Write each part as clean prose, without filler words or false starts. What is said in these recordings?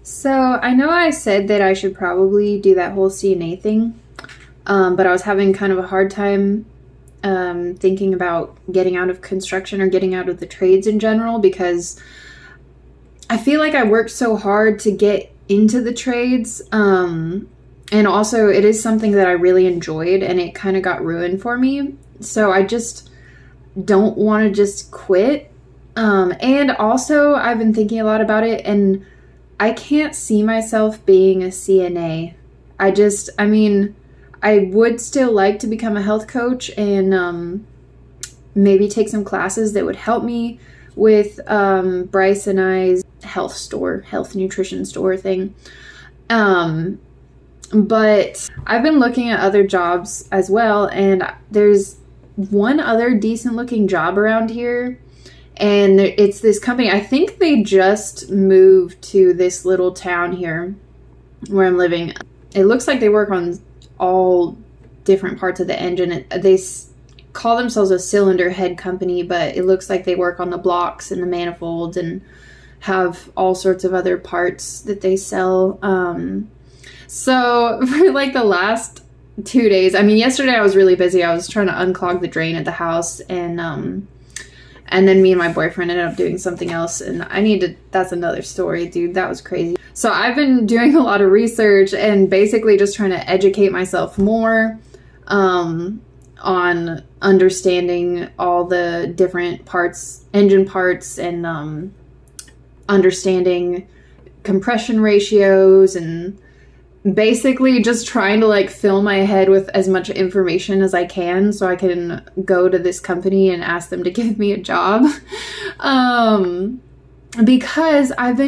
So I know I said that I should probably do that whole CNA thing, but I was having kind of a hard time thinking about getting out of construction or getting out of the trades in general because I feel like I worked so hard to get into the trades. And also it is something that I really enjoyed and it kind of got ruined for me. So I just don't want to just quit. And also I've been thinking a lot about it and I can't see myself being a CNA. I would still like to become a health coach and maybe take some classes that would help me with Bryce and I's health nutrition store thing. But I've been looking at other jobs as well, and there's one other decent looking job around here. And it's this company. I think they just moved to this little town here where I'm living. It looks like they work on all different parts of the engine. They call themselves a cylinder head company, but it looks like they work on the blocks and the manifolds and have all sorts of other parts that they sell. So for like the last 2 days, yesterday I was really busy. I was trying to unclog the drain at the house and then me and my boyfriend ended up doing something else. And that's another story, dude. That was crazy. So I've been doing a lot of research and basically just trying to educate myself more on understanding all the different parts, engine parts, and understanding compression ratios and basically just trying to like fill my head with as much information as I can so I can go to this company and ask them to give me a job. Because I've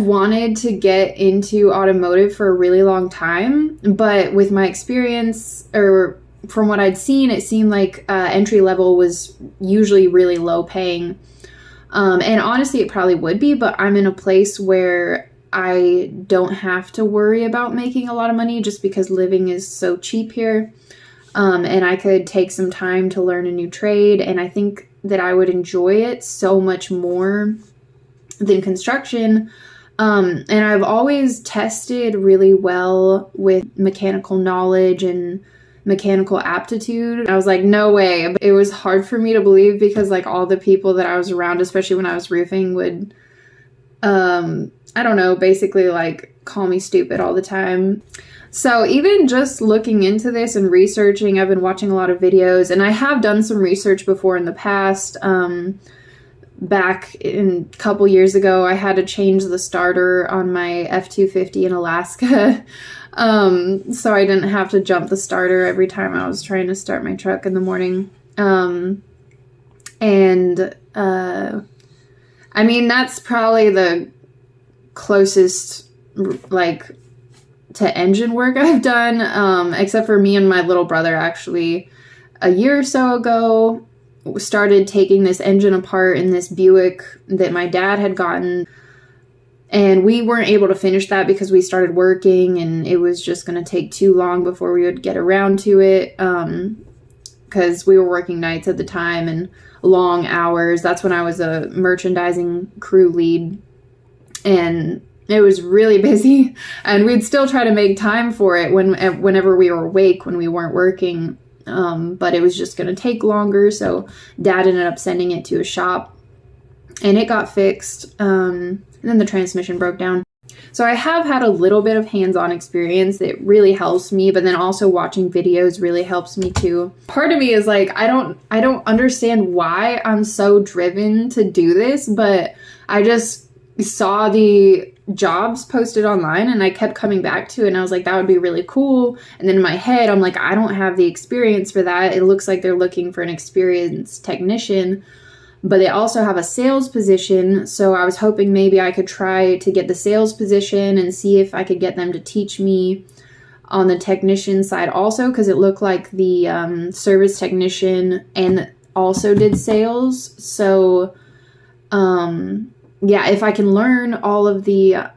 wanted to get into automotive for a really long time, but with my experience or from what I'd seen, it seemed like entry level was usually really low paying. And honestly, it probably would be, but I'm in a place where I don't have to worry about making a lot of money just because living is so cheap here. And I could take some time to learn a new trade. And I think that I would enjoy it so much more than construction. And I've always tested really well with mechanical knowledge and mechanical aptitude. I was like, no way. It was hard for me to believe because like all the people that I was around, especially when I was roofing, would I don't know, basically like call me stupid all the time. So even just looking into this and researching, I've been watching a lot of videos and I have done some research before in the past. Back in a couple years ago, I had to change the starter on my F-250 in Alaska. So I didn't have to jump the starter every time I was trying to start my truck in the morning. That's probably the closest like to engine work I've done, except for me and my little brother actually a year or so ago started taking this engine apart in this Buick that my dad had gotten, and we weren't able to finish that because we started working and it was just going to take too long before we would get around to it, because we were working nights at the time and long hours. That's when I was a merchandising crew lead. And it was really busy, and we'd still try to make time for it whenever we were awake when we weren't working. But it was just going to take longer. So Dad ended up sending it to a shop, and it got fixed. And then the transmission broke down. So I have had a little bit of hands-on experience that really helps me, but then also watching videos really helps me too. Part of me is like, I don't understand why I'm so driven to do this, but I just saw the jobs posted online and I kept coming back to it, and I was like, that would be really cool. And then in my head, I'm like, I don't have the experience for that. It looks like they're looking for an experienced technician, but they also have a sales position. So I was hoping maybe I could try to get the sales position and see if I could get them to teach me on the technician side also, because it looked like the service technician and also did sales. So yeah, if I can learn all of the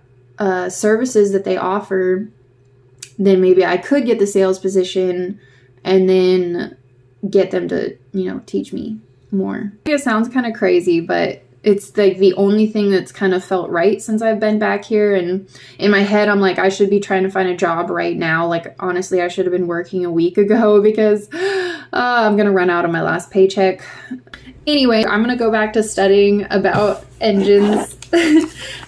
services that they offer, then maybe I could get the sales position and then get them to, teach me more. It sounds kind of crazy, but it's like the only thing that's kind of felt right since I've been back here. And in my head, I'm like, I should be trying to find a job right now. Like, honestly, I should have been working a week ago because I'm going to run out of my last paycheck. Anyway, I'm going to go back to studying about engines.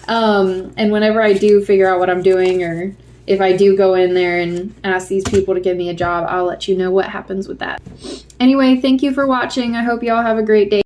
And whenever I do figure out what I'm doing, or if I do go in there and ask these people to give me a job, I'll let you know what happens with that. Anyway, thank you for watching. I hope you all have a great day.